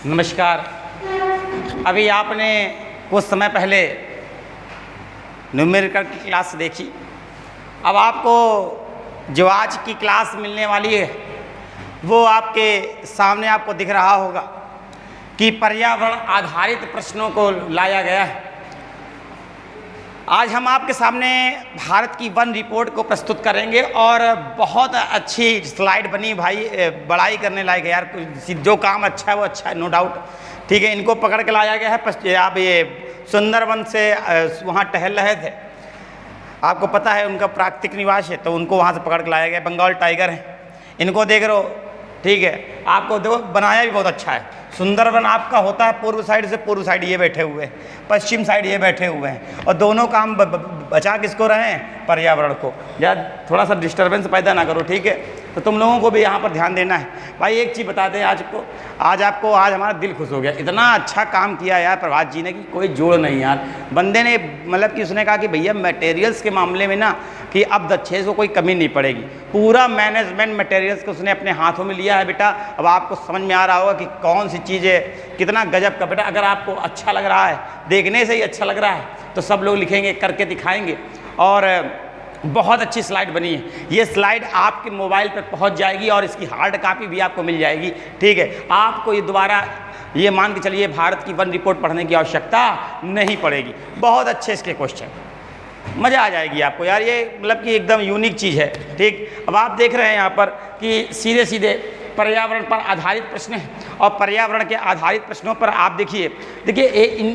नमस्कार। अभी आपने कुछ समय पहले न्यूमेरिकल की क्लास देखी। अब आपको जो आज की क्लास मिलने वाली है वो आपके सामने आपको दिख रहा होगा कि पर्यावरण आधारित प्रश्नों को लाया गया है। आज हम आपके सामने भारत की वन रिपोर्ट को प्रस्तुत करेंगे और बहुत अच्छी स्लाइड बनी भाई, बड़ाई करने लायक है यार। जो काम अच्छा है वो अच्छा है, नो डाउट। ठीक है, इनको पकड़ के लाया गया है। आप ये सुंदरवन से वहाँ टहल रहे थे, आपको पता है उनका प्राकृतिक निवास है, तो उनको वहाँ से पकड़ के लाया गया। बंगाल टाइगर है, इनको देख रहे हो। ठीक है, आपको देखो बनाया भी बहुत अच्छा है। सुंदरवन आपका होता है पूर्व साइड से, पूर्व साइड ये बैठे हुए हैं, पश्चिम साइड ये बैठे हुए हैं, और दोनों काम बचा किसको रहे हैं? पर्यावरण को। या थोड़ा सा डिस्टर्बेंस पैदा ना करो, ठीक है। तो तुम लोगों को भी यहाँ पर ध्यान देना है। भाई एक चीज़ बता दें आज हमारा दिल खुश हो गया। इतना अच्छा काम किया यार प्रभात जी ने कि कोई जोड़ नहीं यार। बंदे ने मतलब कि उसने कहा कि भैया मटेरियल्स के मामले में ना कि अब दच्छे को कोई कमी नहीं पड़ेगी। पूरा मैनेजमेंट मटेरियल्स को उसने अपने हाथों में लिया है बेटा। अब आपको समझ में आ रहा होगा कि कौन सी चीज़ें कितना गजब का। बेटा अगर आपको अच्छा लग रहा है, देखने से ही अच्छा लग रहा है, तो सब लोग लिखेंगे, करके दिखाएंगे। और बहुत अच्छी स्लाइड बनी है। ये स्लाइड आपके मोबाइल पर पहुंच जाएगी और इसकी हार्ड कॉपी भी आपको मिल जाएगी। ठीक है, आपको ये दोबारा ये मान के चलिए भारत की वन रिपोर्ट पढ़ने की आवश्यकता नहीं पड़ेगी। बहुत अच्छे इसके क्वेश्चन, मज़ा आ जाएगी आपको यार। ये मतलब कि एकदम यूनिक चीज़ है। ठीक, अब आप देख रहे हैं यहाँ पर कि सीधे सीधे पर्यावरण पर आधारित प्रश्न हैं, और पर्यावरण के आधारित प्रश्नों पर आप देखिए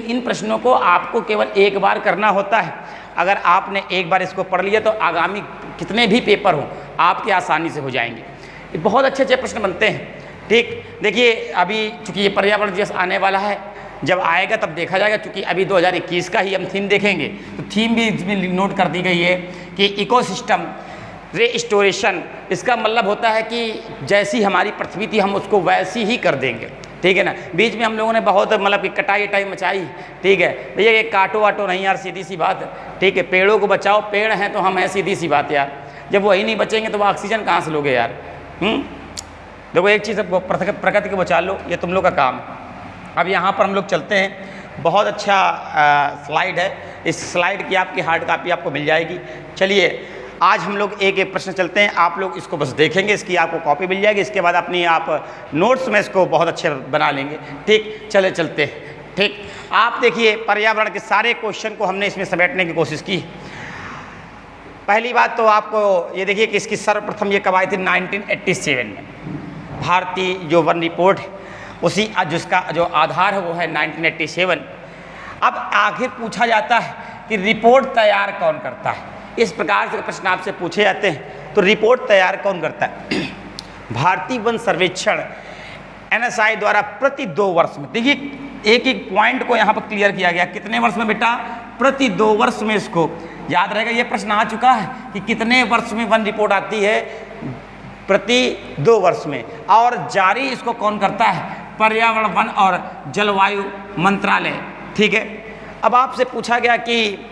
इन प्रश्नों को आपको केवल एक बार करना होता है। अगर आपने एक बार इसको पढ़ लिया तो आगामी कितने भी पेपर हों आपके आसानी से हो जाएंगे। ये बहुत अच्छे अच्छे प्रश्न बनते हैं। ठीक, देखिए अभी चूँकि ये पर्यावरण दिवस आने वाला है, जब आएगा तब देखा जाएगा। क्योंकि अभी 2021 का ही हम थीम देखेंगे, तो थीम भी इसमें नोट कर दी गई है कि इकोसिस्टम रेस्टोरेशन। इसका मतलब होता है कि जैसी हमारी पृथ्वी थी हम उसको वैसी ही कर देंगे। ठीक है ना। बीच में हम लोगों ने बहुत मतलब कि कटाई मचाई। ठीक है भैया, ये काटो वाटो नहीं यार, सीधी सी बात है। ठीक है, पेड़ों को बचाओ, पेड़ हैं तो हम हैं, सीधी सी बात यार। जब वही नहीं बचेंगे तो वो ऑक्सीजन कहाँ से लोगे यार? देखो एक चीज़, प्रकृति को बचा लो, ये तुम लोग का काम है। अब यहाँ पर हम लोग चलते हैं। बहुत अच्छा स्लाइड है। इस स्लाइड की आपकी हार्ड कॉपी आपको मिल जाएगी। चलिए आज हम लोग एक एक प्रश्न चलते हैं। आप लोग इसको बस देखेंगे, इसकी आपको कॉपी मिल जाएगी। इसके बाद अपनी आप नोट्स में इसको बहुत अच्छे बना लेंगे। ठीक, चलते हैं। ठीक, आप देखिए पर्यावरण के सारे क्वेश्चन को हमने इसमें समेटने की कोशिश की। पहली बात तो आपको ये देखिए कि इसकी सर्वप्रथम ये कब आई थी? 1987 में। भारतीय जो वन रिपोर्ट है उसी जिसका जो आधार है वो है 1987। अब आखिर पूछा जाता है कि रिपोर्ट तैयार कौन करता है? इस प्रकार से प्रश्न आपसे पूछे जाते हैं। तो रिपोर्ट तैयार कौन करता है? भारतीय वन सर्वेक्षण NSI द्वारा प्रति 2 वर्ष में। देखिए एक एक पॉइंट को यहाँ पर क्लियर किया गया। कितने वर्ष में बेटा? प्रति 2 वर्ष में। इसको याद रहेगा, ये प्रश्न आ चुका है कि कितने वर्ष में वन रिपोर्ट आती है? प्रति 2 वर्ष में। और जारी इसको कौन करता है? पर्यावरण, वन और जलवायु मंत्रालय। ठीक है, अब आपसे पूछा गया कि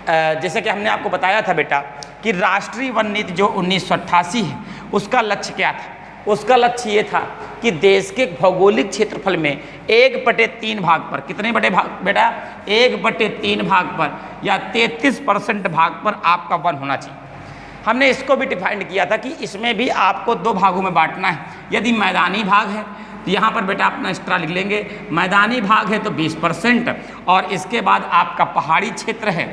जैसे कि हमने आपको बताया था बेटा कि राष्ट्रीय वन नीति जो 1988 है उसका लक्ष्य क्या था? उसका लक्ष्य ये था कि देश के भौगोलिक क्षेत्रफल में 1/3 भाग पर, कितने बटे भाग बेटा? 1/3 भाग पर या 33% भाग पर आपका वन होना चाहिए। हमने इसको भी डिफाइंड किया था कि इसमें भी आपको 2 भागों में बांटना है। यदि मैदानी भाग है तो यहाँ पर बेटा अपना एक्स्ट्रा लिख लेंगे। मैदानी भाग है तो 20%, और इसके बाद आपका पहाड़ी क्षेत्र है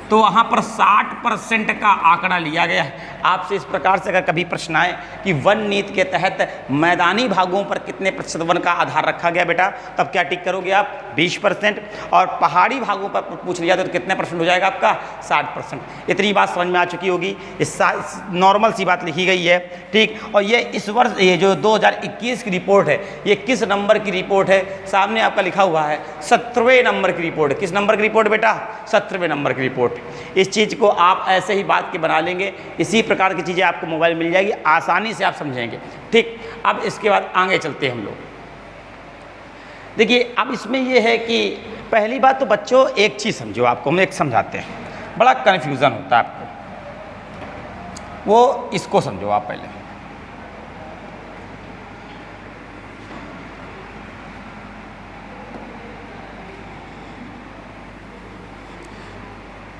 तो वहाँ पर 60% का आंकड़ा लिया गया है। आपसे इस प्रकार से अगर कभी प्रश्न आए कि वन नीति के तहत मैदानी भागों पर कितने प्रतिशत वन का आधार रखा गया बेटा, तब क्या टिक करोगे आप? 20%। और पहाड़ी भागों पर पूछ लिया तो कितने परसेंट हो जाएगा आपका? 60%। इतनी बात समझ में आ चुकी होगी। इस नॉर्मल सी बात लिखी गई है। ठीक, और ये इस वर्ष ये जो 2021 की रिपोर्ट है, ये किस नंबर की रिपोर्ट है? सामने आपका लिखा हुआ है 17वें नंबर की रिपोर्ट। किस नंबर की रिपोर्ट बेटा? 17वें नंबर की रिपोर्ट। इस चीज़ को आप ऐसे ही बात के बना लेंगे। इसी प्रकार की चीज़ें आपको मोबाइल मिल जाएगी, आसानी से आप समझेंगे। ठीक, अब इसके बाद आगे चलते हैं हम लोग। देखिए अब इसमें यह है कि पहली बात तो बच्चों एक चीज़ समझो, आपको हम एक समझाते हैं, बड़ा कन्फ्यूज़न होता है आपको, वो इसको समझो आप पहले।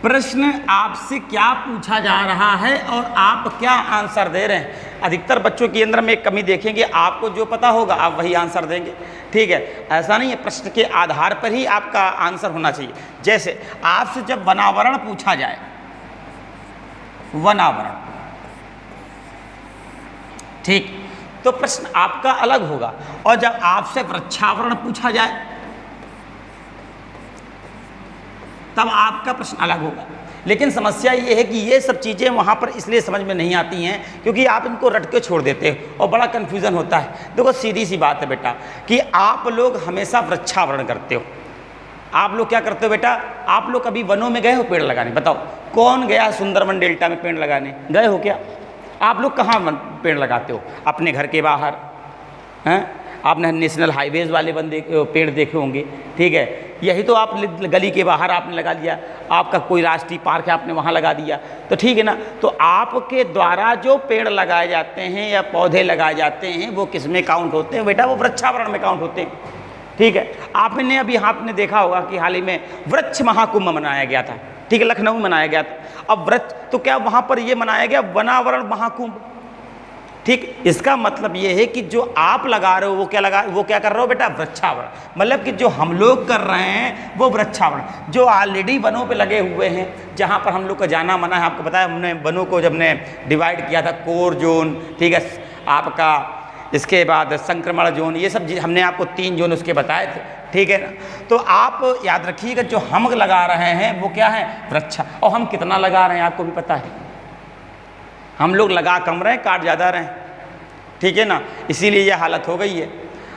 प्रश्न आपसे क्या पूछा जा रहा है और आप क्या आंसर दे रहे हैं। अधिकतर बच्चों के अंदर में एक कमी देखेंगे, आपको जो पता होगा आप वही आंसर देंगे, ठीक है। ऐसा नहीं है, प्रश्न के आधार पर ही आपका आंसर होना चाहिए। जैसे आपसे जब वनावरण पूछा जाए, वनावरण, ठीक, तो प्रश्न आपका अलग होगा। और जब आपसे वृक्षावरण पूछा जाए तब आपका प्रश्न अलग होगा। लेकिन समस्या ये है कि ये सब चीज़ें वहाँ पर इसलिए समझ में नहीं आती हैं क्योंकि आप इनको रट के छोड़ देते हो और बड़ा कन्फ्यूज़न होता है। देखो सीधी सी बात है बेटा कि आप लोग हमेशा वृक्षावरण करते हो। आप लोग क्या करते हो बेटा, आप लोग कभी वनों में गए हो पेड़ लगाने? बताओ कौन गया सुंदरवन डेल्टा में पेड़ लगाने? गए हो क्या? आप लोग कहाँ पेड़ लगाते हो? अपने घर के बाहर हैं? आपने नेशनल हाईवेज वाले पेड़ देखे होंगे, ठीक है। यही तो आप गली के बाहर आपने लगा लिया, आपका कोई राष्ट्रीय पार्क है आपने वहाँ लगा दिया, तो ठीक है ना। तो आपके द्वारा जो पेड़ लगाए जाते हैं या पौधे लगाए जाते हैं वो किस में काउंट होते हैं बेटा? वो वृक्षावरण में काउंट होते हैं, ठीक है। आपने अभी आपने देखा होगा कि हाल ही में वृक्ष महाकुंभ मनाया गया था, ठीक है, लखनऊ में मनाया गया था। अब वृक्ष तो क्या वहाँ पर ये मनाया गया वनावरण महाकुंभ, ठीक। इसका मतलब ये है कि जो आप लगा रहे हो वो क्या कर रहे हो बेटा? वृक्षावरण। मतलब कि जो हम लोग कर रहे हैं वो वृक्षावरण। जो ऑलरेडी वनों पे लगे हुए हैं, जहाँ पर हम लोग का जाना मना है, आपको पता है हमने वनों को जब ने डिवाइड किया था, कोर जोन, ठीक है, आपका इसके बाद संक्रमण जोन, ये सब हमने आपको 3 जोन उसके बताए थे, ठीक है ना। तो आप याद रखिएगा जो हम लगा रहे हैं वो क्या है? वृक्षा। और हम कितना लगा रहे हैं आपको भी पता है। हम लोग लगा कम रहे हैं, काट ज़्यादा रहे हैं, ठीक है ना। इसीलिए ये हालत हो गई है।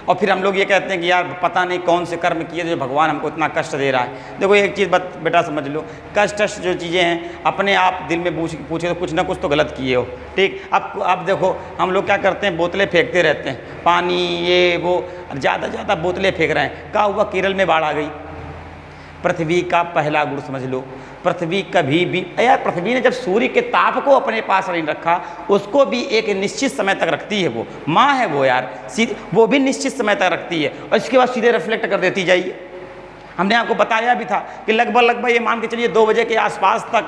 और फिर हम लोग ये कहते हैं कि यार पता नहीं कौन से कर्म किए जो भगवान हमको इतना कष्ट दे रहा है। देखो एक चीज़ बेटा समझ लो, कष्ट जो चीज़ें हैं अपने आप दिल में पूछे तो कुछ ना कुछ तो गलत किए हो, ठीक। अब देखो हम लोग क्या करते हैं, बोतलें फेंकते रहते हैं, पानी ये वो, ज़्यादा बोतलें फेंक रहे हैं। क्या हुआ? केरल में बाढ़ आ गई। पृथ्वी का पहला गुण समझ लो, पृथ्वी कभी भी, यार पृथ्वी ने जब सूर्य के ताप को अपने पास नहीं रखा, उसको भी एक निश्चित समय तक रखती है। वो माँ है वो यार, वो भी निश्चित समय तक रखती है और इसके बाद सीधे रिफ्लेक्ट कर देती जाइए। हमने आपको बताया भी था कि लगभग ये मान के चलिए 2 बजे के आसपास तक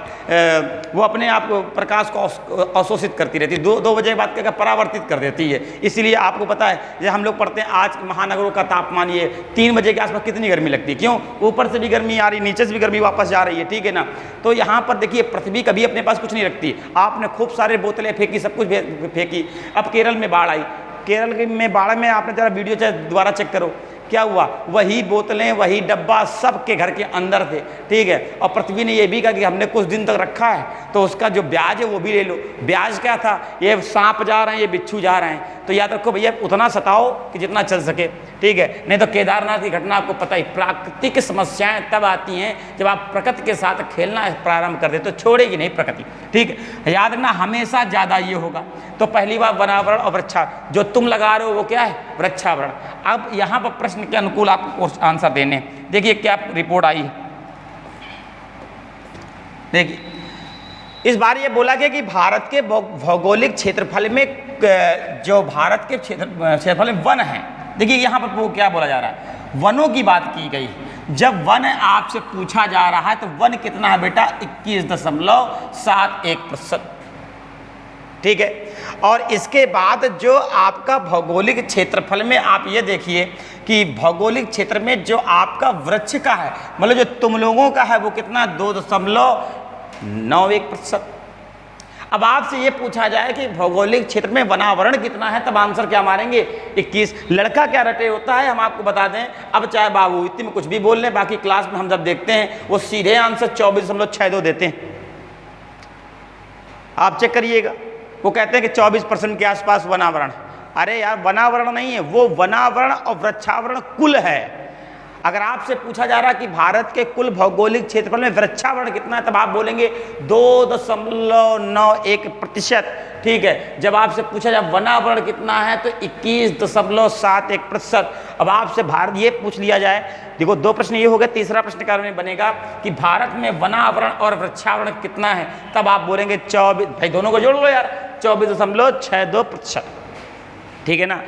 वो अपने आप को प्रकाश को अवशोषित करती रहती है। 2 बजे के बाद क्या परावर्तित कर देती है। इसीलिए आपको पता है जब हम लोग पढ़ते हैं आज महानगरों का तापमान ये 3 बजे के आसपास कितनी गर्मी लगती है। क्यों? ऊपर से भी गर्मी आ रही, नीचे से भी गर्मी वापस जा रही है, ठीक है ना। तो यहाँ पर देखिए पृथ्वी कभी अपने पास कुछ नहीं रखती। आपने खूब सारे बोतलें फेंकी, सब कुछ फेंकी। अब केरल में बाढ़ आई, केरल में बाढ़ में आपने जरा वीडियो दोबारा चेक करो, क्या हुआ? वही बोतलें, वही डब्बा सबके घर के अंदर थे, ठीक है। और पृथ्वी ने ये भी कहा कि हमने कुछ दिन तक रखा है तो उसका जो ब्याज है वो भी ले लो। ब्याज क्या था? ये सांप जा रहे हैं, ये बिच्छू जा रहे हैं, तो याद रखो भैया उतना सताओ कि जितना चल सके, ठीक है। नहीं तो केदारनाथ की घटना आपको पता ही, प्राकृतिक समस्याएं तब आती हैं जब आप प्रकृति के साथ खेलना प्रारंभ कर दे तो छोड़ेगी नहीं प्रकृति, ठीक है। याद रखना हमेशा ज़्यादा ये होगा। तो पहली बार वनावरण और वृक्षा, जो तुम लगा रहे हो वो क्या है? वृक्षावरण। अब यहाँ पर प्रश्न के अनुकूल आपको आंसर देने, देखिए क्या रिपोर्ट आई है। देखिए इस बार ये बोला गया कि भारत के भौगोलिक क्षेत्रफल में जो भारत के क्षेत्रफल में वन है, देखिए यहाँ पर वो क्या बोला जा रहा है, वनों की बात की गई। जब वन आपसे पूछा जा रहा है तो वन कितना है बेटा? 21.71%, ठीक है। और इसके बाद जो आपका भौगोलिक क्षेत्रफल में आप ये देखिए कि भौगोलिक क्षेत्र में जो आपका वृक्ष का है, मतलब जो तुम लोगों का है, वो कितना? 2.91%। अब आपसे ये पूछा जाए कि भौगोलिक क्षेत्र में वनावरण कितना है, तब आंसर क्या मारेंगे? 21। लड़का क्या रटे होता है हम आपको बता दें। अब चाहे बाबू इतने में कुछ भी बोल लें, बाकी क्लास में हम जब देखते हैं वो सीधे आंसर 24.62 देते हैं। आप चेक करिएगा, वो कहते हैं कि 24% के आसपास वनावरण। अरे यार वनावरण नहीं है, वो वनावरण और वृक्षावरण कुल है। अगर आपसे पूछा जा रहा है कि भारत के कुल भौगोलिक क्षेत्रफल में वृक्षावरण कितना है, तब आप बोलेंगे 2.91%, ठीक है। जब आपसे पूछा जाए वनावरण कितना है तो 21.71%। अब आपसे भारत ये पूछ लिया जाए, देखो 2 प्रश्न ये हो गए, तीसरा प्रश्न कार्य में बनेगा कि भारत में वनावरण और वृक्षावरण कितना है, तब आप बोलेंगे 24। भाई दोनों को जोड़ लो यार, 24.62%, ठीक है ना।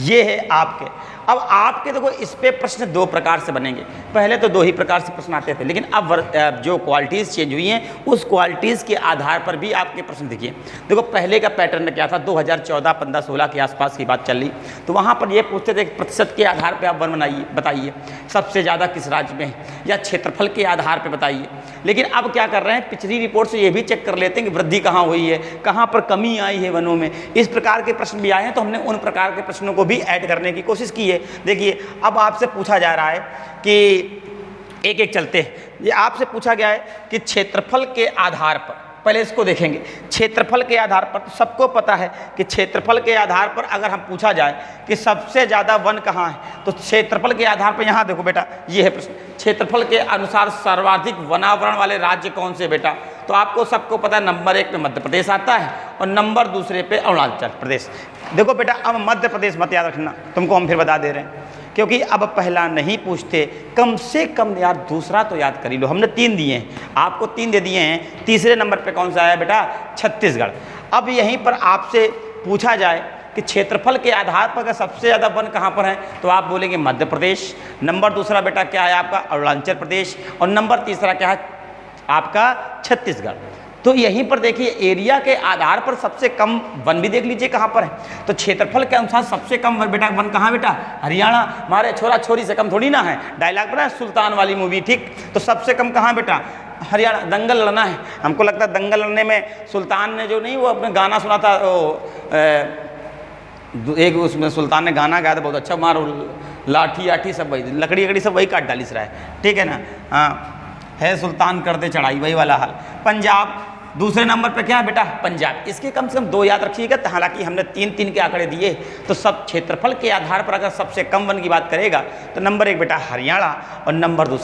ये है आपके। अब आपके देखो इस पे प्रश्न दो प्रकार से बनेंगे, पहले तो दो ही प्रकार से प्रश्न आते थे, लेकिन अब जो क्वालिटीज़ चेंज हुई हैं उस क्वालिटीज़ के आधार पर भी आपके प्रश्न देखिए। देखो पहले का पैटर्न क्या था, 2014, 15, 16 के आसपास की बात चल रही, तो वहाँ पर ये पूछते थे प्रतिशत के आधार पर आप वन बनाइए, बताइए सबसे ज़्यादा किस राज्य में है, या क्षेत्रफल के आधार पर बताइए। लेकिन अब क्या कर रहे हैं, पिछली रिपोर्ट से ये भी चेक कर लेते हैं कि वृद्धि कहाँ हुई है, कहाँ पर कमी आई है वनों में, इस प्रकार के प्रश्न भी आए हैं, तो हमने उन प्रकार के प्रश्नों को भी ऐड करने की कोशिश की है। देखिए अब आपसे पूछा जा रहा है कि एक एक चलते हैं, ये आपसे पूछा गया है कि क्षेत्रफल के आधार पर, पहले इसको देखेंगे, क्षेत्रफल के आधार पर। तो सबको पता है कि क्षेत्रफल के आधार पर अगर हम पूछा जाए कि सबसे ज़्यादा वन कहाँ है, तो क्षेत्रफल के आधार पर यहाँ देखो बेटा, ये है प्रश्न, क्षेत्रफल के अनुसार सर्वाधिक वनावरण वाले राज्य कौन से बेटा, तो आपको सबको पता है नंबर 1 पे मध्य प्रदेश आता है और नंबर 2 पे अरुणाचल प्रदेश। देखो बेटा अब मध्य प्रदेश मत याद रखना, तुमको हम फिर बता दे रहे हैं, क्योंकि अब पहला नहीं पूछते, कम से कम यार दूसरा तो याद कर ही लो। हमने 3 दिए हैं, आपको 3 दे दिए हैं, तीसरे नंबर पे कौन सा आया बेटा, छत्तीसगढ़। अब यहीं पर आपसे पूछा जाए कि क्षेत्रफल के आधार पर अगर सबसे ज़्यादा वन कहाँ पर है, तो आप बोलेंगे मध्य प्रदेश, नंबर 2 बेटा क्या है आपका अरुणाचल प्रदेश, और नंबर 3 क्या है आपका छत्तीसगढ़। तो यहीं पर देखिए एरिया के आधार पर सबसे कम वन भी देख लीजिए कहाँ पर है, तो क्षेत्रफल के अनुसार सबसे कम वन बेटा, वन कहाँ बेटा, हरियाणा। हमारे छोरा छोरी से कम थोड़ी ना है, डायलॉग बना सुल्तान वाली मूवी, ठीक, तो सबसे कम कहाँ बेटा, हरियाणा। दंगल लड़ना है, हमको लगता है दंगल लड़ने में सुल्तान ने जो नहीं वो अपने गाना सुना था, एक उसमें सुल्तान ने गाना गाया था बहुत अच्छा, मारो लाठी आठी सब वही, लकड़ी लकड़ी सब वही काट डाली रहा है, ठीक है ना। हाँ है सुल्तान कर दे चढ़ाई, वही वाला हाल। पंजाब दूसरे नंबर पे क्या है बेटा, पंजाब। इसके कम से कम 2 याद रखिएगा, हालांकि हमने 3-3 के आंकड़े दिए, तो सब क्षेत्रफल के आधार पर अगर सबसे कम वन की बात करेगा तो नंबर 1 बेटा हरियाणा और नंबर 2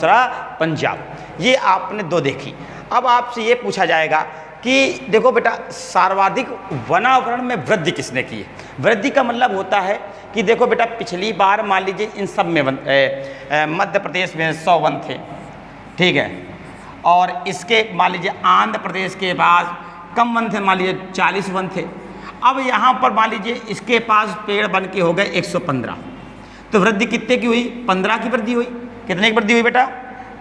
पंजाब। ये आपने 2 देखी। अब आपसे ये पूछा जाएगा कि देखो बेटा सर्वाधिक वनावरण में वृद्धि किसने की है। वृद्धि का मतलब होता है कि देखो बेटा पिछली बार मान लीजिए इन सब में मध्य प्रदेश में 100 वन थे, ठीक है, और इसके मान लीजिए आंध्र प्रदेश के पास कम वन थे, मान लीजिए 40 वन थे। अब यहाँ पर मान लीजिए इसके पास पेड़ बन के हो गए 115, तो वृद्धि कितने की हुई, 15 की वृद्धि हुई। कितने की वृद्धि हुई बेटा,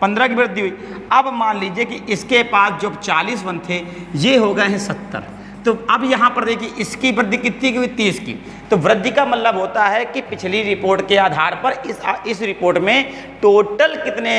15 की वृद्धि हुई। अब मान लीजिए कि इसके पास जो 40 वन थे ये हो गए हैं 70, तो अब यहाँ पर देखिए इसकी वृद्धि कितनी की हुई, 30 की। तो वृद्धि का मतलब होता है कि पिछली रिपोर्ट के आधार पर इस रिपोर्ट में टोटल कितने,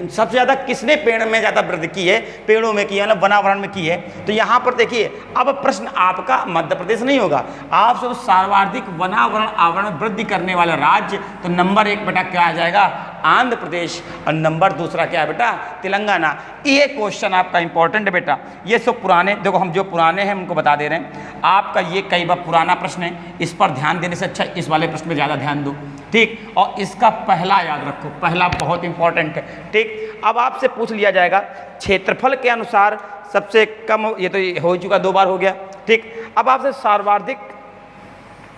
सबसे ज़्यादा किसने पेड़ में ज़्यादा वृद्धि की है, पेड़ों में की है, मतलब वनावरण में की है। तो यहाँ पर देखिए अब प्रश्न आपका मध्य प्रदेश नहीं होगा, आपसे सर्वाधिक वनावरण आवरण वृद्धि करने वाला राज्य, तो नंबर 1 बेटा क्या आ जाएगा, आंध्र प्रदेश, और नंबर 2 क्या है बेटा, तेलंगाना। ये क्वेश्चन आपका इंपॉर्टेंट है बेटा। ये सब पुराने, देखो हम जो पुराने हैं उनको बता दे रहे हैं, आपका ये कई बार पुराना प्रश्न है, इस पर ध्यान देने से अच्छा इस वाले प्रश्न में ज़्यादा ध्यान दो, ठीक। और इसका पहला याद रखो, पहला बहुत इंपॉर्टेंट है, ठीक। अब आपसे पूछ लिया जाएगा क्षेत्रफल के अनुसार सबसे कम, ये तो हो चुका 2 बार हो गया, ठीक। अब आपसे सर्वाधिक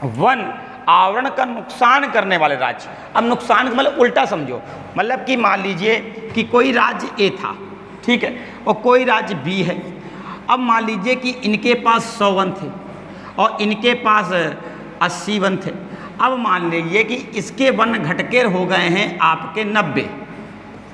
वन आवरण का नुकसान करने वाले राज्य। अब नुकसान मतलब उल्टा समझो, मतलब कि मान लीजिए कि कोई राज्य ए था, ठीक है, और कोई राज्य बी है। अब मान लीजिए कि इनके पास 100 वन थे और इनके पास 80 वन थे। अब मान लीजिए कि इसके वन घटके हो गए हैं आपके 90,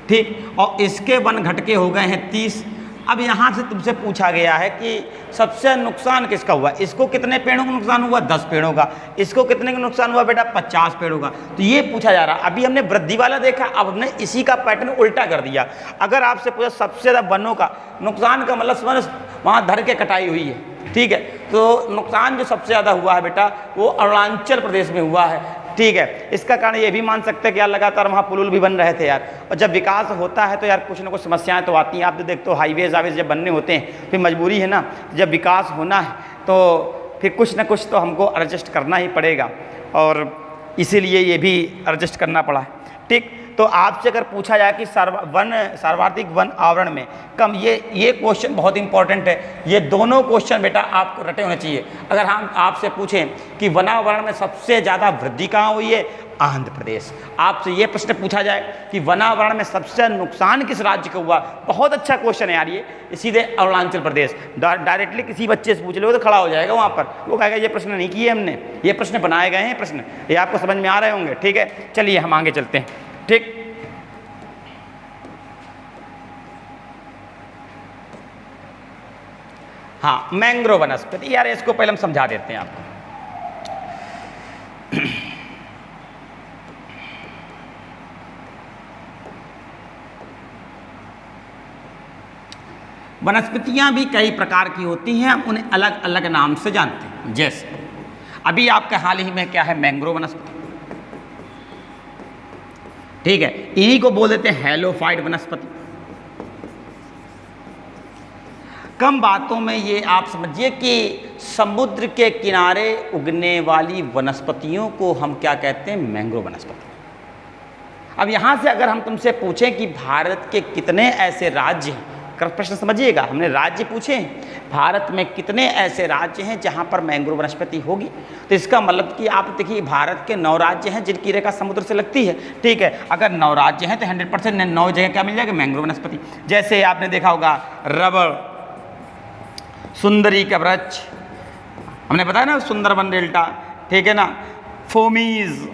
ठीक, और इसके वन घटके हो गए हैं 30। अब यहाँ से तुमसे पूछा गया है कि सबसे नुकसान किसका हुआ, इसको कितने पेड़ों का नुकसान हुआ, 10 पेड़ों का, इसको कितने का नुकसान हुआ बेटा, 50 पेड़ों का। तो ये पूछा जा रहा, अभी हमने वृद्धि वाला देखा, अब हमने इसी का पैटर्न उल्टा कर दिया। अगर आपसे पूछा सबसे ज़्यादा वनों का नुकसान का मतलब समझ वहाँ धर के कटाई हुई है, ठीक है, तो नुकसान जो सबसे ज़्यादा हुआ है बेटा वो अरुणाचल प्रदेश में हुआ है, ठीक है। इसका कारण ये भी मान सकते हैं कि यार लगातार वहाँ पुल भी बन रहे थे यार, और जब विकास होता है तो यार कुछ ना कुछ समस्याएं तो आती हैं। आप जो देखते हो हाईवेज आवेज जब बनने होते हैं फिर मजबूरी है ना, जब विकास होना है तो फिर कुछ ना कुछ तो हमको एडजस्ट करना ही पड़ेगा, और इसीलिए ये भी एडजस्ट करना पड़ा है, ठीक। तो आपसे अगर पूछा जाए कि सर्वाधिक वन आवरण में कम, ये क्वेश्चन बहुत इंपॉर्टेंट है। ये दोनों क्वेश्चन बेटा आपको रटे होने चाहिए। अगर हम आपसे पूछें कि वनावरण में सबसे ज़्यादा वृद्धि कहाँ हुई है, आंध्र प्रदेश। आपसे ये प्रश्न पूछा जाए कि वनावरण में सबसे नुकसान किस राज्य का हुआ, बहुत अच्छा क्वेश्चन है यार ये, सीधे अरुणाचल प्रदेश। डायरेक्टली किसी बच्चे से पूछ लो तो खड़ा हो जाएगा वहाँ पर, वो कहेगा ये प्रश्न नहीं किए हमने, ये प्रश्न बनाए गए हैं प्रश्न, ये आपको समझ में आ रहे होंगे। ठीक है, चलिए हम आगे चलते हैं। ठीक, हाँ, मैंग्रोव वनस्पति, यार इसको पहले हम समझा देते हैं आपको। वनस्पतियां भी कई प्रकार की होती हैं, हम उन्हें अलग अलग नाम से जानते हैं। जैसे अभी आपका हाल ही में क्या है, मैंग्रोव वनस्पति, ठीक है, इन्हीं को बोल देते हैं हैलोफाइट वनस्पति। कम बातों में ये आप समझिए कि समुद्र के किनारे उगने वाली वनस्पतियों को हम क्या कहते हैं, मैंग्रोव वनस्पति। अब यहां से अगर हम तुमसे पूछें कि भारत के कितने ऐसे राज्य हैं, प्रश्न समझिएगा, हमने राज्य पूछे हैं, भारत में कितने ऐसे राज्य हैं जहां पर मैंग्रोव वनस्पति होगी, तो इसका मतलब कि आप देखिए भारत के 9 राज्य हैं जिनकी रेखा समुद्र से लगती है। ठीक है, अगर 9 राज्य हैं तो 100% 9 जगह क्या मिल जाएगा, मैंग्रोव वनस्पति। जैसे आपने देखा होगा रबड़, सुंदरी का वृक्ष, हमने बताया ना सुंदरबन डेल्टा, ठीक है ना, फोमीज,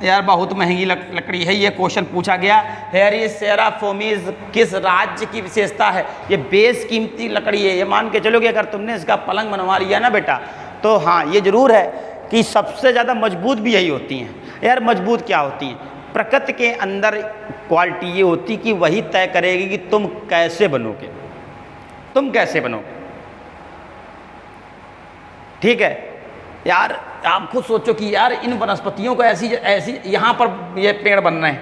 यार बहुत महंगी लकड़ी है, ये क्वेश्चन पूछा गया। हेरिसेरा फोमीज किस राज्य की विशेषता है, ये बेस कीमती लकड़ी है। ये मान के चलो कि अगर तुमने इसका पलंग बनवा लिया ना बेटा, तो हाँ ये जरूर है कि सबसे ज़्यादा मजबूत भी यही होती हैं। यार मजबूत क्या होती हैं, प्रकृति के अंदर क्वालिटी ये होती कि वही तय करेगी कि तुम कैसे बनोगे, तुम कैसे बनोगे। ठीक है यार, आप खुद सोचो कि यार इन वनस्पतियों को ऐसी यहाँ पर ये पेड़ बन रहे हैं,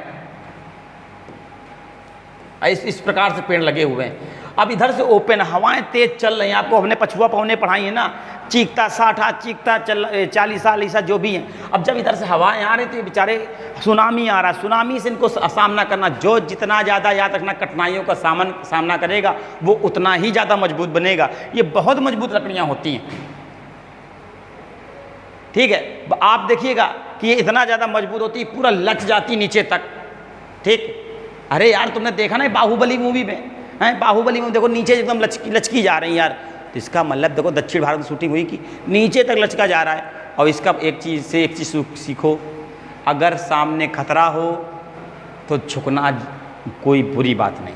इस प्रकार से पेड़ लगे हुए हैं। अब इधर से ओपन हवाएं तेज चल रही हैं, आपको हमने पछुआ पौने पढ़ाई है ना, चीखता 60 चीखता 40 ऐसा जो भी है। अब जब इधर से हवाएं आ रही तो ये बेचारे सुनामी आ रहा, सुनामी से इनको सामना करना, जो जितना ज़्यादा याद रखना कठिनाइयों का सामना करेगा वो उतना ही ज़्यादा मजबूत बनेगा। ये बहुत मजबूत लकड़ियाँ होती हैं। ठीक है, आप देखिएगा कि ये इतना ज़्यादा मजबूत होती है, पूरा लच जाती नीचे तक। ठीक, अरे यार तुमने देखा ना बाहुबली मूवी में, हैं बाहुबली में देखो नीचे एकदम लचकी जा रही है यार, तो इसका मतलब देखो दक्षिण भारत में शूटिंग हुई कि नीचे तक लचका जा रहा है। और इसका एक चीज़ सीखो, अगर सामने खतरा हो तो झुकना कोई बुरी बात नहीं,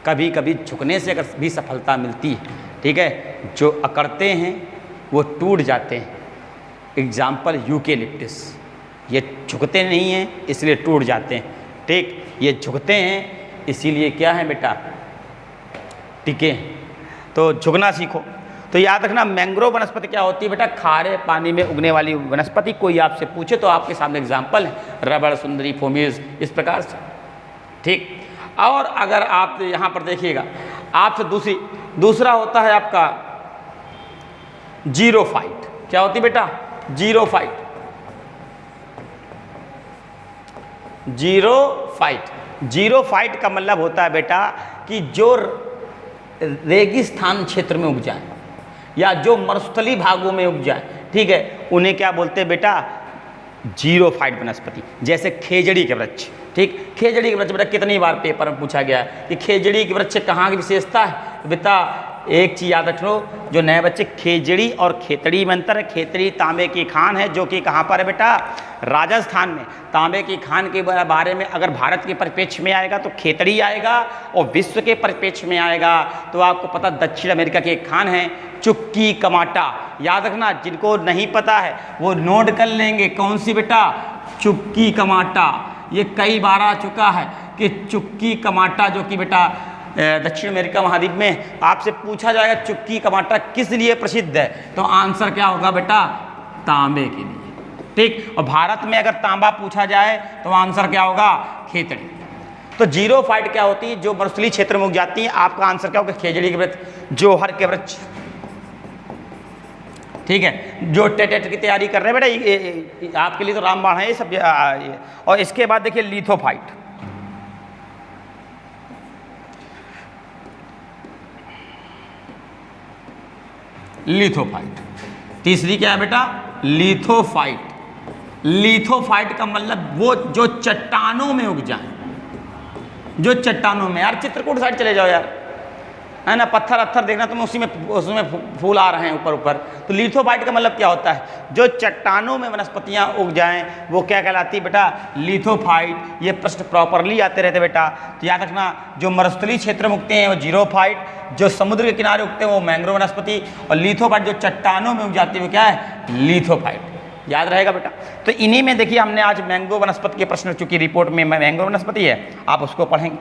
कभी कभी झुकने से अगर भी सफलता मिलती है। ठीक है, जो अकड़ते हैं वो टूट जाते हैं। एग्जाम्पल यूकेलिप्टस, ये झुकते नहीं हैं इसलिए टूट जाते हैं। ठीक, ये झुकते हैं इसीलिए क्या है बेटा, टिके। तो झुकना सीखो। तो याद रखना मैंग्रोव वनस्पति क्या होती है बेटा, खारे पानी में उगने वाली वनस्पति। कोई आपसे पूछे तो आपके सामने एग्जाम्पल है रबड़, सुंदरी, फोमीज, इस प्रकार से। ठीक, और अगर आप यहाँ पर देखिएगा, आपसे दूसरा होता है आपका जीरोफाइट। क्या होती है बेटा, जीरोफाइट। जीरोफाइट का मतलब होता है बेटा कि जो रेगिस्तान क्षेत्र में उग जाए या जो मरुस्थलीय भागों में उग जाए, ठीक है, उन्हें क्या बोलते हैं बेटा, जीरोफाइट वनस्पति। जैसे खेजड़ी के वृक्ष। ठीक, खेजड़ी के वृक्ष बेटा कितनी बार पेपर में पूछा गया है कि खेजड़ी के वृक्ष कहाँ की विशेषता है। बेटा एक चीज़ याद रखो, जो नए बच्चे, खेजड़ी और खेतड़ी में अंतर है। खेतड़ी तांबे की खान है जो कि कहाँ पर है बेटा, राजस्थान में। तांबे की खान के बारे में अगर भारत के परिप्रेक्ष्य में आएगा तो खेतड़ी आएगा, और विश्व के परिप्रेक्ष्य में आएगा तो आपको पता दक्षिण अमेरिका की एक खान है चुक्की कमाटा। याद रखना, जिनको नहीं पता है वो नोट कर लेंगे, कौन सी बेटा, चुक्की कमाटा। ये कई बार आ चुका है कि चुक्की कमाटा जो कि बेटा दक्षिण अमेरिका महाद्वीप में आपसे पूछा जाएगा चुक्की कमाटा किस लिए प्रसिद्ध है, तो आंसर क्या होगा बेटा, तांबे के लिए। ठीक, और भारत में अगर तांबा पूछा जाए तो आंसर क्या होगा, खेतड़ी। तो जीरोफाइट क्या होती है, जो मरुस्थलीय क्षेत्र में उग जाती है। आपका आंसर क्या होगा, खेजड़ी के वृक्ष, जोहर के वृक्ष। ठीक है, जो टेट की तैयारी कर रहे हैं बेटा, आपके लिए तो रामबाण है ये सब। और इसके बाद देखिए लिथोफाइट। लिथोफाइट। तीसरी क्या है बेटा? लिथोफाइट। लिथोफाइट का मतलब वो जो चट्टानों में उग जाए, जो चट्टानों में, यार चित्रकूट साइड चले जाओ यार, है ना, पत्थर अत्थर देखना तुम्हें, उसमें फूल आ रहे हैं ऊपर ऊपर। तो लिथोफाइट का मतलब क्या होता है? जो चट्टानों में वनस्पतियां उग जाएं वो क्या कहलाती है बेटा? लिथोफाइट। ये प्रश्न प्रॉपरली आते रहते बेटा, तो याद रखना। जो मरुस्थलीय क्षेत्र में उगते हैं वो जीरोफाइट, जो समुद्र के किनारे उगते हैं वो मैंग्रोव वनस्पति, और लिथोफाइट जो चट्टानों में उग जाती है वो क्या है? लिथोफाइट। याद रहेगा बेटा। तो इन्हीं में देखिए हमने आज मैंग्रोव वनस्पति के प्रश्न, चूंकि रिपोर्ट में मैंग्रोव वनस्पति है, आप उसको पढ़ेंगे।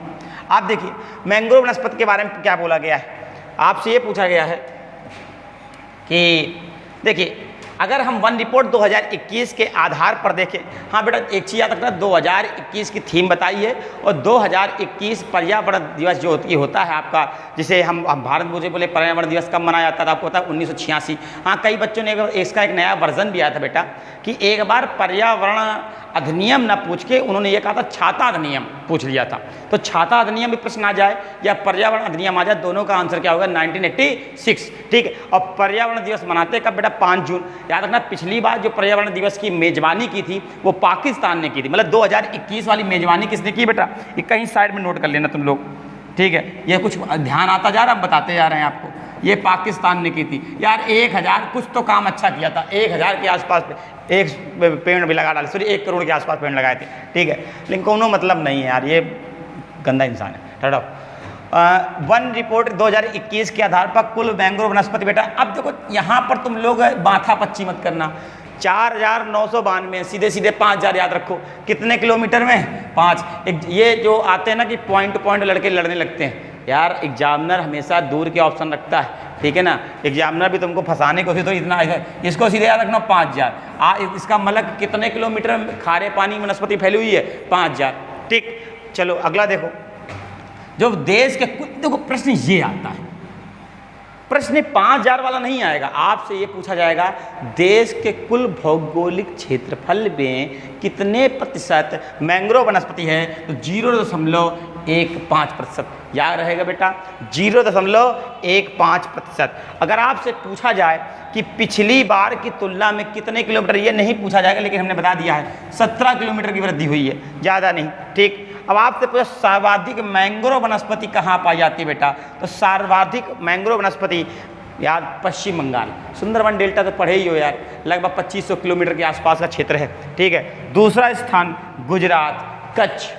आप देखिए मैंग्रोव वनस्पति के बारे में क्या बोला गया है। आपसे ये पूछा गया है कि देखिए अगर हम वन रिपोर्ट 2021 के आधार पर देखें, हाँ बेटा एक चीज़ याद रखना, 2021 की थीम बताई है, और 2021 पर्यावरण दिवस जो होता है आपका, जिसे हम भारत मुझे बोले पर्यावरण दिवस कब मनाया जाता था, आपको पता है 1986। हाँ कई बच्चों ने इसका एक नया वर्जन भी आया था बेटा, कि एक बार पर्यावरण अधिनियम ना पूछ के उन्होंने ये कहा था छाता अधिनियम पूछ लिया था। तो छाता अधिनियम भी प्रश्न आ जाए या पर्यावरण अधिनियम आ जाए, दोनों का आंसर क्या होगा? 1986। ठीक है। और पर्यावरण दिवस मनाते कब बेटा? 5 जून। याद रखना पिछली बार जो पर्यावरण दिवस की मेजबानी की थी वो पाकिस्तान ने की थी, मतलब 2021 वाली मेजबानी किसने की बेटा? ये कहीं साइड में नोट कर लेना तुम लोग, ठीक है। ये कुछ ध्यान आता जा रहा है, हम बताते जा रहे हैं आपको। ये पाकिस्तान ने की थी यार। 1000 कुछ तो काम अच्छा किया था, 1000 के आसपास एक पेड़ भी लगा डाले, सॉरी 1 करोड़ के आसपास पेड़ लगाए थे, ठीक है। लेकिन कोनो मतलब नहीं है यार, ये गंदा इंसान है। ठहराओ। वन रिपोर्ट 2021 के आधार पर कुल मैंग्रोव वनस्पति बेटा, अब देखो यहाँ पर तुम लोग माथा पच्ची मत करना। 4992 सीधे सीधे 5000 याद रखो। कितने किलोमीटर में? 5। ये जो आते हैं ना कि पॉइंट लड़के लड़ने लगते हैं यार, एग्जामिनर हमेशा दूर के ऑप्शन रखता है, ठीक है ना। एग्जामिनर भी तुमको फंसाने को तो इतना, इसको सीधे याद रखना 5000। इसका मतलब कितने किलोमीटर में खारे पानी वनस्पति फैली हुई है? 5000। ठीक। चलो अगला देखो, जो देश के कुछ, देखो प्रश्न ये आता है, प्रश्न 5000 वाला नहीं आएगा, आपसे ये पूछा जाएगा देश के कुल भौगोलिक क्षेत्रफल में कितने प्रतिशत मैंग्रोव वनस्पति है? तो 0.15%। याद रहेगा बेटा 0.15%। अगर आपसे पूछा जाए कि पिछली बार की तुलना में कितने किलोमीटर, ये नहीं पूछा जाएगा, लेकिन हमने बता दिया है 17 किलोमीटर की वृद्धि हुई है, ज़्यादा नहीं। ठीक। अब आपसे पूछा सर्वाधिक मैंग्रोव वनस्पति कहाँ पाई जाती है बेटा? तो सर्वाधिक मैंग्रोव वनस्पति यार पश्चिम बंगाल, सुंदरवन डेल्टा तो पढ़े ही हो यार, लगभग 2500 किलोमीटर के आसपास का क्षेत्र है, ठीक है। दूसरा स्थान गुजरात, कच्छ,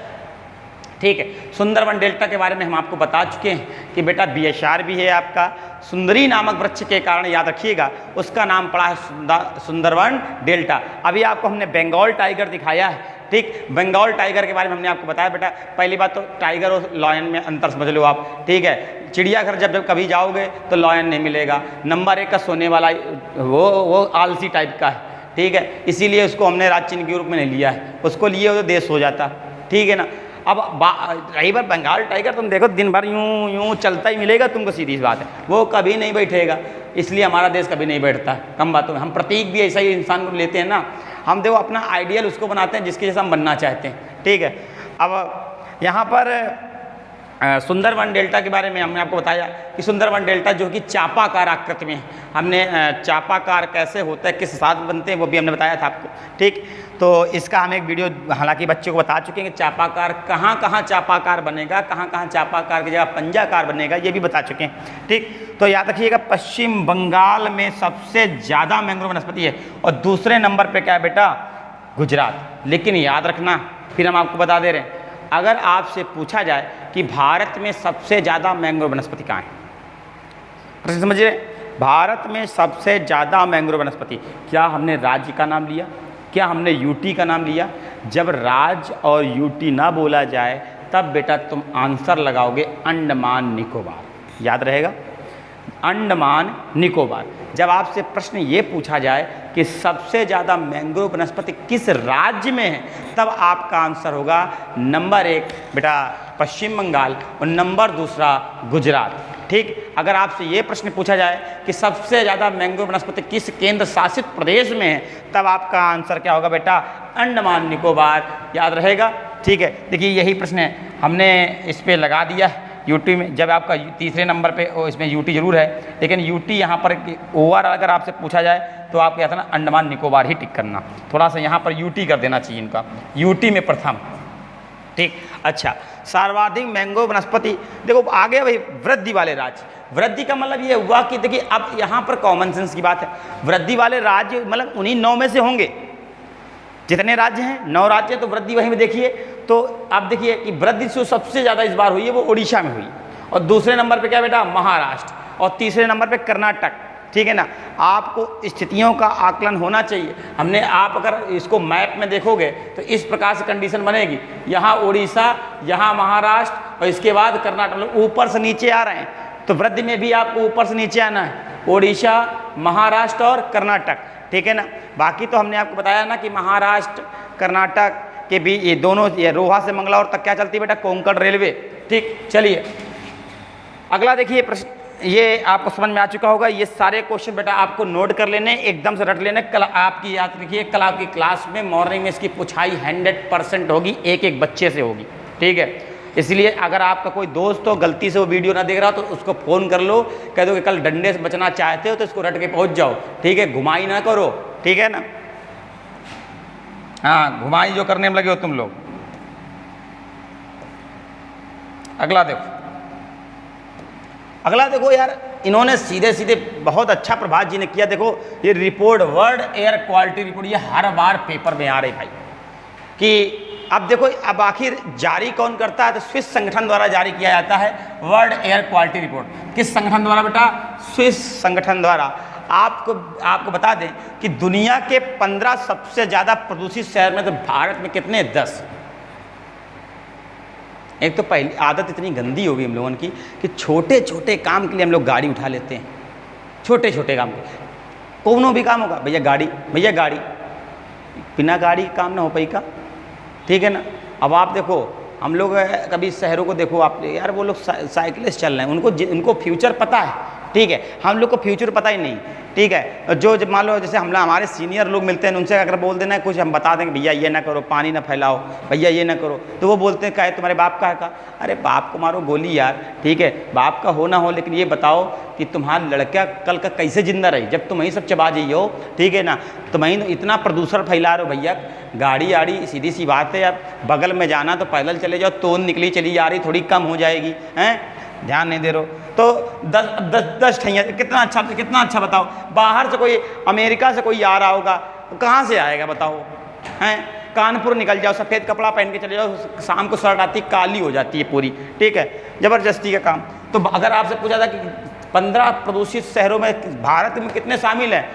ठीक है। सुंदरवन डेल्टा के बारे में हम आपको बता चुके हैं कि बेटा BSR भी है आपका, सुंदरी नामक वृक्ष के कारण याद रखिएगा उसका नाम पड़ा है सुंदरवन डेल्टा। अभी आपको हमने बंगाल टाइगर दिखाया है, ठीक। बंगाल टाइगर के बारे में हमने आपको बताया बेटा, पहली बात तो टाइगर और लॉयन में अंतर समझ लो आप, ठीक है। चिड़ियाघर जब कभी जाओगे तो लॉयन नहीं मिलेगा। नंबर 1 का सोने वाला वो आलसी टाइप का है, ठीक है, इसीलिए उसको हमने राज चिन्ह के रूप में नहीं लिया है, उसको लिए तो देश हो जाता, ठीक है ना। अब रही बार बंगाल टाइगर, तुम देखो दिन भर यूं यूं चलता ही मिलेगा तुमको, सीधी सी बात है, वो कभी नहीं बैठेगा, इसलिए हमारा देश कभी नहीं बैठता। कम बातों में हम प्रतीक भी ऐसा ही इंसान को लेते हैं ना, हम देखो अपना आइडियल उसको बनाते हैं जिसके जैसा हम बनना चाहते हैं, ठीक है। अब यहाँ पर सुंदरवन डेल्टा के बारे में हमने आपको बताया कि सुंदरवन डेल्टा जो कि चापाकार आकृति में, हमने चापाकार कैसे होता है, किस साथ बनते हैं, वो भी हमने बताया था आपको, ठीक। तो इसका हम एक वीडियो हालांकि बच्चों को बता चुके हैं कि चापाकार कहाँ कहाँ चापाकार बनेगा, कहाँ कहाँ चापाकार की जगह पंजाकार बनेगा, ये भी बता चुके हैं, ठीक। तो याद रखिएगा पश्चिम बंगाल में सबसे ज़्यादा मैंग्रोव वनस्पति है, और दूसरे नंबर पर क्या है बेटा? गुजरात। लेकिन याद रखना, फिर हम आपको बता दे रहे हैं, अगर आपसे पूछा जाए कि भारत में सबसे ज़्यादा मैंग्रोव वनस्पति कहाँ है, प्रश्न समझिए, भारत में सबसे ज़्यादा मैंग्रोव वनस्पति, क्या हमने राज्य का नाम लिया, क्या हमने यूटी का नाम लिया? जब राज्य और यूटी ना बोला जाए तब बेटा तुम आंसर लगाओगे अंडमान निकोबार। याद रहेगा अंडमान निकोबार। जब आपसे प्रश्न ये पूछा जाए कि सबसे ज़्यादा मैंग्रोव वनस्पति किस राज्य में है, तब आपका आंसर होगा नंबर 1 बेटा पश्चिम बंगाल और नंबर 2 गुजरात, ठीक। अगर आपसे ये प्रश्न पूछा जाए कि सबसे ज़्यादा मैंग्रोव वनस्पति किस केंद्र शासित प्रदेश में है, तब आपका आंसर क्या होगा बेटा? अंडमान निकोबार। याद रहेगा, ठीक है। देखिए यही प्रश्न है, हमने इस पर लगा दिया, यूटी में जब आपका तीसरे नंबर पे इसमें यूटी जरूर है, लेकिन यूटी यहाँ पर ओवरऑल अगर आपसे पूछा जाए तो आप क्या था ना, अंडमान निकोबार ही टिक करना, थोड़ा सा यहाँ पर यूटी कर देना चाहिए इनका, यूटी में प्रथम। ठीक, अच्छा, सर्वाधिक मैंगो वनस्पति, देखो आ गया भाई वृद्धि वाले राज्य। वृद्धि का मतलब ये हुआ कि देखिए अब यहाँ पर कॉमन सेंस की बात है, वृद्धि वाले राज्य मतलब उन्हीं 9 में से होंगे, जितने राज्य हैं 9 राज्य, तो वृद्धि वहीं में देखिए। तो आप देखिए कि वृद्धि जो सबसे ज़्यादा इस बार हुई है वो उड़ीसा में हुई, और दूसरे नंबर पे क्या बेटा महाराष्ट्र, और तीसरे नंबर पे कर्नाटक। ठीक है ना, आपको स्थितियों का आकलन होना चाहिए। हमने, आप अगर इसको मैप में देखोगे तो इस प्रकार से कंडीशन बनेगी, यहाँ उड़ीसा, यहाँ महाराष्ट्र, और इसके बाद कर्नाटक, ऊपर से नीचे आ रहे हैं। तो वृद्धि में भी आपको ऊपर से नीचे आना है, उड़ीसा, महाराष्ट्र और कर्नाटक। ठीक है ना, बाकी तो हमने आपको बताया ना कि महाराष्ट्र कर्नाटक के भी ये दोनों, ये रोहा से मंगलौर तक क्या चलती है बेटा, कोंकण रेलवे। ठीक, चलिए अगला देखिए प्रश्न, ये आपको समझ में आ चुका होगा। ये सारे क्वेश्चन बेटा आपको नोट कर लेने, एकदम से रट लेने। कल आपकी याद रखिए, कल आपकी क्लास में मॉर्निंग में इसकी पुछाई 100% होगी, एक एक बच्चे से होगी। ठीक है, इसलिए अगर आपका कोई दोस्त हो गलती से वो वीडियो ना देख रहा तो उसको फ़ोन कर लो, कह दो कि कल डंडे से बचना चाहते हो तो इसको रट के पहुंच जाओ। ठीक है, घुमाई ना करो, ठीक है ना, हाँ घुमाई जो करने में लगे हो तुम लोग। अगला देखो, अगला देखो यार, इन्होंने सीधे सीधे बहुत अच्छा प्रभात जी ने किया। देखो ये report, world air quality report, ये हर बार पेपर में आ रही भाई कि अब देखो, अब आखिर जारी कौन करता है, तो स्विस संगठन द्वारा जारी किया जाता है वर्ल्ड एयर क्वालिटी रिपोर्ट। किस संगठन द्वारा बेटा, स्विस संगठन द्वारा। आपको बता दें कि दुनिया के 15 सबसे ज़्यादा प्रदूषित शहर में तो भारत में कितने, 10। एक तो पहली आदत इतनी गंदी हो गई हम लोगों की कि छोटे छोटे काम के लिए हम लोग गाड़ी उठा लेते हैं, छोटे छोटे काम के, कोनो भी काम होगा भैया गाड़ी, भैया गाड़ी, बिना गाड़ी काम ना हो पाई का। ठीक है ना, अब आप देखो हम लोग कभी शहरों को देखो आप यार, वो लोग साइकिलिस्ट चल रहे हैं, उनको फ्यूचर पता है। ठीक है, हम लोग को फ्यूचर पता ही नहीं। ठीक है, जो जब मान लो जैसे हमारे सीनियर लोग मिलते हैं, उनसे अगर बोल देना कुछ, हम बता देंगे भैया ये ना करो, पानी ना फैलाओ, भैया ये ना करो, तो वो बोलते हैं क्या तुम्हारे बाप का है का। अरे बाप को मारो गोली यार, ठीक है, बाप का हो ना हो, लेकिन ये बताओ कि तुम्हारा लड़का कल का कैसे जिंदा रही जब तुम वहीं सब चबा जाइए हो। ठीक है ना, तुम वहीं इतना प्रदूषण फैला रहे हो भैया, गाड़ी आड़ी सीधी सी बात है, अब बगल में जाना तो पैदल चले जाओ, तोन निकली चली जा रही, थोड़ी कम हो जाएगी, हैं ध्यान नहीं दे रहे हो। तो 10 ठैया, कितना अच्छा बताओ। बाहर से कोई, अमेरिका से कोई आ रहा होगा, कहाँ से आएगा बताओ, हैं कानपुर निकल जाओ, सफ़ेद कपड़ा पहन के चले जाओ, शाम को शर्ट आती काली हो जाती है पूरी। ठीक है, ज़बरदस्ती का काम। तो अगर आपसे पूछा था कि 15 प्रदूषित शहरों में भारत में कितने शामिल हैं,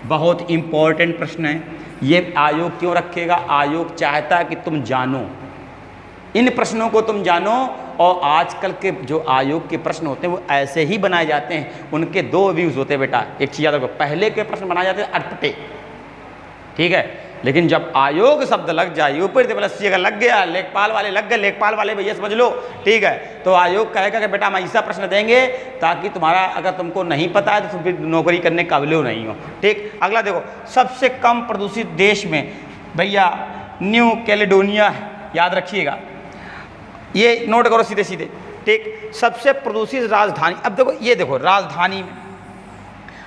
बहुत इंपॉर्टेंट प्रश्न है ये। आयोग क्यों रखेगा, आयोग चाहता है कि तुम जानो, इन प्रश्नों को तुम जानो। और आजकल के जो आयोग के प्रश्न होते हैं वो ऐसे ही बनाए जाते हैं, उनके 2 व्यूज़ होते हैं बेटा। एक चीज़ याद रखो, पहले के प्रश्न बनाए जाते हैं अटपटे, ठीक है, लेकिन जब आयोग शब्द लग जाए, ऊपर से अगर लग गया, लेखपाल वाले लग गए, लेखपाल वाले भैया समझ लो, ठीक है, तो आयोग कहेगा कि बेटा हम ऐसा प्रश्न देंगे ताकि तुम्हारा, अगर तुमको नहीं पता है तो तुम फिर नौकरी करने के काबिल नहीं हो। ठीक, अगला देखो, सबसे कम प्रदूषित देश में भैया न्यू कैलेडोनिया, याद रखिएगा, ये नोट करो सीधे सीधे। ठीक, सबसे प्रदूषित राजधानी, अब देखो ये देखो राजधानी में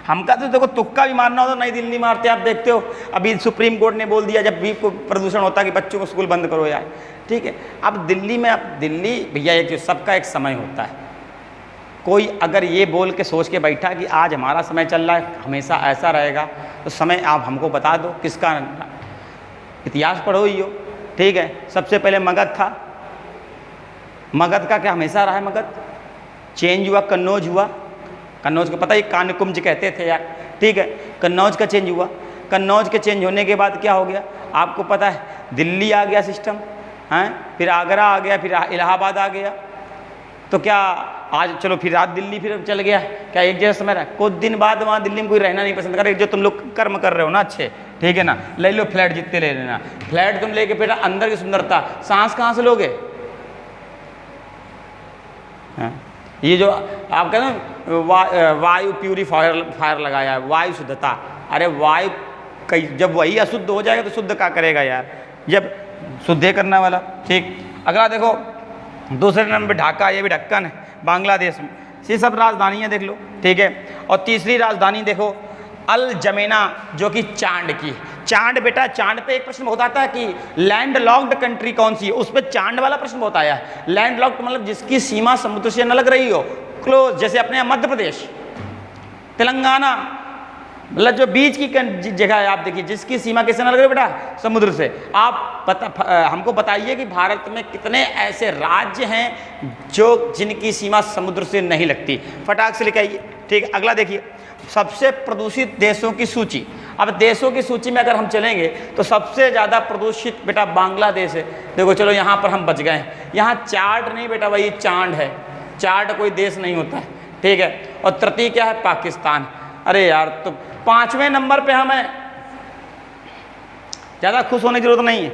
हमका तो देखो तुक्का भी मारना हो तो नई दिल्ली मारते, आप देखते हो अभी सुप्रीम कोर्ट ने बोल दिया जब भी प्रदूषण होता है कि बच्चों को स्कूल बंद करो यार। ठीक है, अब दिल्ली में, अब दिल्ली भैया एक सबका एक समय होता है, कोई अगर ये बोल के सोच के बैठा कि आज हमारा समय चल रहा है हमेशा ऐसा रहेगा, तो समय आप हमको बता दो किसका, इतिहास पढ़ो ही हो। ठीक है, सबसे पहले मगध था, मगध का क्या हमेशा रहा है, मगध चेंज हुआ, कन्नौज हुआ, कन्नौज को पता ही कानकुंज कहते थे यार। ठीक है, कन्नौज का चेंज हुआ, कन्नौज के चेंज होने के बाद क्या हो गया आपको पता है, दिल्ली आ गया सिस्टम, हैं, फिर आगरा आ गया, फिर इलाहाबाद आ गया, तो क्या आज चलो फिर आज दिल्ली फिर चल गया, क्या एक जैसा समय रहा, कुछ दिन बाद वहाँ दिल्ली में कोई रहना नहीं पसंद करे, जो तुम लोग कर्म कर रहे हो ना अच्छे, ठीक है ना, ले लो फ्लैट जितने ले लेना, फ्लैट तुम लेके बेटा अंदर की सुंदरता, सांस कहाँ से लोगे, ये जो आप कहते हैं वायु प्यूरीफायर लगाया है, वायु शुद्धता, अरे वायु कई जब वही अशुद्ध हो जाएगा तो शुद्ध क्या करेगा यार, जब शुद्ध करना वाला। ठीक, अगला देखो दूसरे नंबर पे ढाका, ये भी ढक्कन है बांग्लादेश में। ये सब राजधानी है, देख लो, ठीक है। और तीसरी राजधानी देखो अल जमेना, जो कि चांद की। चांद बेटा, चांद पे एक प्रश्न बहुत आता है कि लैंड लॉक्ड कंट्री कौन सी है, उस पर चांद वाला प्रश्न बहुत आया है। लैंड लॉक्ड मतलब जिसकी सीमा समुद्र से न लग रही हो, क्लोज, जैसे अपने यहाँ मध्य प्रदेश, तेलंगाना, मतलब जो बीच की जगह है, आप देखिए जिसकी सीमा किससे न लग रही बेटा, समुद्र से। आप हमको बताइए कि भारत में कितने ऐसे राज्य हैं जो जिनकी सीमा समुद्र से नहीं लगती, फटाक से लिखाइए, ठीक है। अगला देखिए, सबसे प्रदूषित देशों की सूची। अब देशों की सूची में अगर हम चलेंगे तो सबसे ज़्यादा प्रदूषित बेटा बांग्लादेश है। देखो चलो यहाँ पर हम बच गए हैं, यहाँ चार्ट नहीं बेटा भाई, चांद है, चार्ट कोई देश नहीं होता है, ठीक है। और तृतीय क्या है, पाकिस्तान। अरे यार, तो 5वें नंबर पे हमें ज़्यादा खुश होने की जरूरत नहीं है।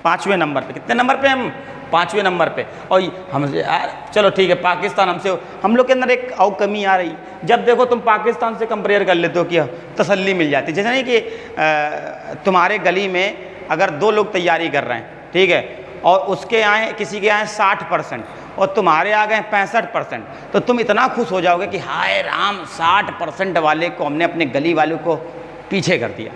5वें नंबर पे, कितने नंबर पे हम, 5वें नंबर पे। और हमसे यार चलो ठीक है, पाकिस्तान हमसे, हम लोग के अंदर एक और कमी आ रही, जब देखो तुम पाकिस्तान से कंपेयर कर लेते हो कि तसल्ली मिल जाती। जैसे नहीं कि तुम्हारे गली में अगर 2 लोग तैयारी कर रहे हैं, ठीक है, और उसके आए किसी के आए 60% और तुम्हारे आ गए 65%, तो तुम इतना खुश हो जाओगे कि हाय राम, 60% वाले को हमने अपने गली वालों को पीछे कर दिया।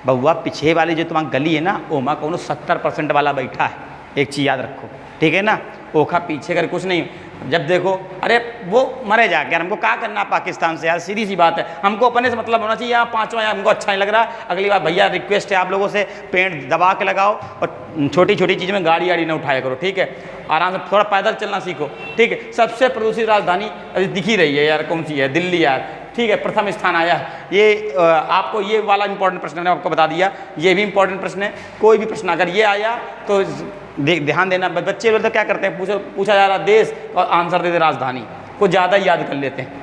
बउआ, पीछे वाली जो तुम्हारी गली है ना, ओमा कौन 70% वाला बैठा है, एक चीज़ याद रखो, ठीक है ना। ओखा पीछे कर कुछ नहीं, जब देखो अरे वो मरे जाके, यार हमको क्या करना पाकिस्तान से, यार सीधी सी बात है, हमको अपने से मतलब होना चाहिए। यहाँ 5वां हमको अच्छा नहीं लग रहा, अगली बार भैया रिक्वेस्ट है आप लोगों से, पेड़ दबा के लगाओ और छोटी छोटी चीज़ में गाड़ी वाड़ी ना उठाया करो, ठीक है। आराम से थोड़ा पैदल चलना सीखो, ठीक है। सबसे प्रदूषित राजधानी अभी दिख ही रही है यार, कौन सी है, दिल्ली यार, ठीक है, प्रथम स्थान आया। ये आपको ये वाला इंपॉर्टेंट प्रश्न मैंने आपको बता दिया, ये भी इंपॉर्टेंट प्रश्न है। कोई भी प्रश्न अगर ये आया तो ध्यान देना। बच्चे बोलते क्या करते हैं, पूछा जा रहा देश और आंसर दे दे राजधानी, को ज़्यादा याद कर लेते हैं।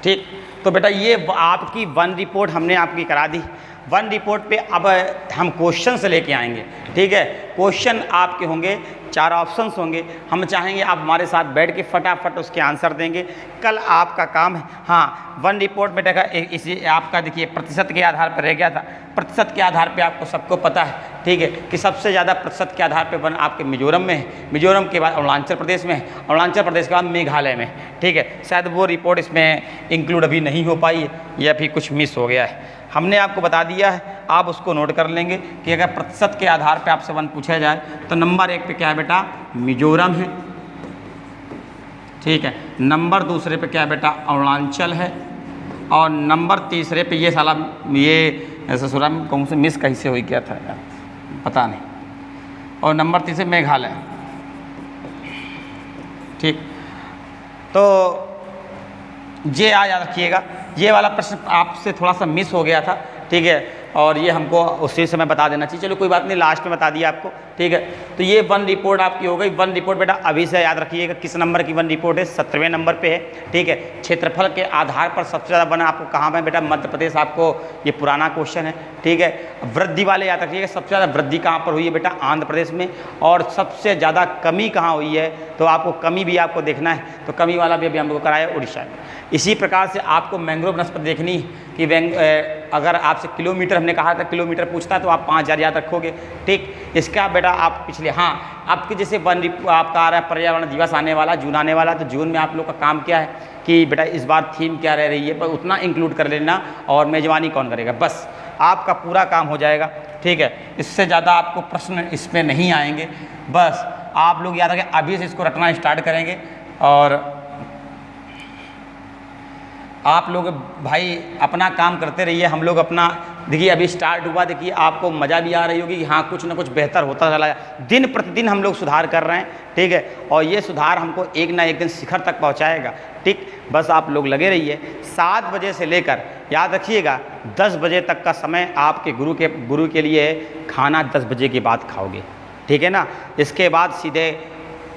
ठीक, तो बेटा ये आपकी 1 रिपोर्ट हमने आपकी करा दी। 1 रिपोर्ट पे अब हम क्वेश्चन से लेके आएंगे, ठीक है। क्वेश्चन आपके होंगे, 4 ऑप्शंस होंगे, हम चाहेंगे आप हमारे साथ बैठ के फटाफट उसके आंसर देंगे। कल आपका काम है, हाँ 1 रिपोर्ट में देखा इसी आपका देखिए प्रतिशत के आधार पर रह गया था। प्रतिशत के आधार पे आपको सबको पता है, ठीक है, कि सबसे ज़्यादा प्रतिशत के आधार पे वन आपके मिजोरम में है, मिजोरम के बाद अरुणाचल प्रदेश में है, अरुणाचल प्रदेश के बाद मेघालय में, ठीक है। शायद वो रिपोर्ट इसमें इंक्लूड अभी नहीं हो पाई या फिर कुछ मिस हो गया है, हमने आपको बता दिया है, आप उसको नोट कर लेंगे कि अगर प्रतिशत के आधार पे आपसे 1 पूछा जाए तो नंबर 1 पे क्या है बेटा, मिजोरम है, ठीक है। नंबर 2 पे क्या है बेटा, अरुणाचल है, और नंबर 3 पे ये साला ये ससुराल में कौन से मिस कैसे हुई क्या था यार, पता नहीं, और नंबर 3 मेघालय, ठीक। तो ये याद रखिएगा, ये वाला प्रश्न आपसे थोड़ा सा मिस हो गया था, ठीक है, और ये हमको उसी समय बता देना चाहिए। चलो कोई बात नहीं, लास्ट में बता दिया आपको, ठीक है। तो ये 1 रिपोर्ट आपकी हो गई। 1 रिपोर्ट बेटा अभी से याद रखिएगा, किस नंबर की 1 रिपोर्ट है, 17वें नंबर पे है, ठीक है। क्षेत्रफल के आधार पर सबसे ज़्यादा बना आपको कहाँ पे बेटा, मध्य प्रदेश, आपको ये पुराना क्वेश्चन है, ठीक है। वृद्धि वाले याद रखिएगा, सबसे ज़्यादा वृद्धि कहाँ पर हुई है बेटा, आंध्र प्रदेश में, और सबसे ज़्यादा कमी कहाँ हुई है, तो आपको कमी भी आपको देखना है, तो कमी वाला भी अभी हमको कराया उड़ीसा में। इसी प्रकार से आपको मैंग्रोव वनस्पति देखनी कि अगर आपसे किलोमीटर, हमने कहा था किलोमीटर पूछता है तो आप 5000 याद रखोगे, ठीक। इसका बेटा आप पिछले, हाँ आपके जैसे आपका आ रहा है पर्यावरण दिवस आने वाला, जून आने वाला, तो जून में आप लोग का काम क्या है कि बेटा इस बार थीम क्या रह रही है, पर उतना इंक्लूड कर लेना, और मेजबानी कौन करेगा, बस आपका पूरा काम हो जाएगा, ठीक है। इससे ज़्यादा आपको प्रश्न इसमें नहीं आएंगे, बस आप लोग याद रखें, अभी से इसको रटना स्टार्ट करेंगे। और आप लोग भाई अपना काम करते रहिए, हम लोग अपना, देखिए अभी स्टार्ट हुआ, देखिए आपको मज़ा भी आ रही होगी कि हाँ कुछ ना कुछ बेहतर होता चला है, दिन प्रतिदिन हम लोग सुधार कर रहे हैं, ठीक है। और ये सुधार हमको एक ना एक दिन शिखर तक पहुंचाएगा, ठीक। बस आप लोग लगे रहिए। 7 बजे से लेकर याद रखिएगा 10 बजे तक का समय आपके गुरु के लिए खाना 10 बजे के बाद खाओगे, ठीक है ना। इसके बाद सीधे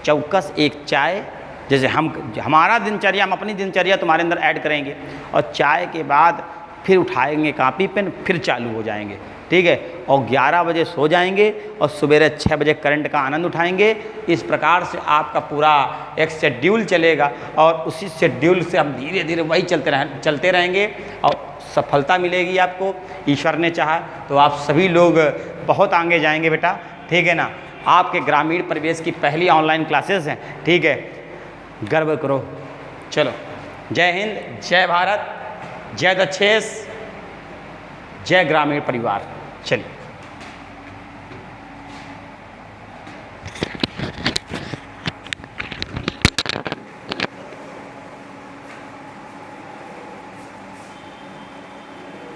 चौकस एक चाय, जैसे हमारा दिनचर्या, हम अपनी दिनचर्या तुम्हारे अंदर ऐड करेंगे, और चाय के बाद फिर उठाएंगे कॉपी पेन, फिर चालू हो जाएंगे, ठीक है। और 11 बजे सो जाएंगे और सवेरे 6 बजे करंट का आनंद उठाएंगे। इस प्रकार से आपका पूरा एक शेड्यूल चलेगा और उसी शेड्यूल से हम धीरे धीरे वही चलते रहेंगे और सफलता मिलेगी आपको। ईश्वर ने चाहा तो आप सभी लोग बहुत आगे जाएंगे बेटा, ठीक है ना। आपके ग्रामीण परिवेश की पहली ऑनलाइन क्लासेस हैं, ठीक है, गर्व करो। चलो, जय हिंद, जय भारत, जय दक्षेश, जय ग्रामीण परिवार। चलिए।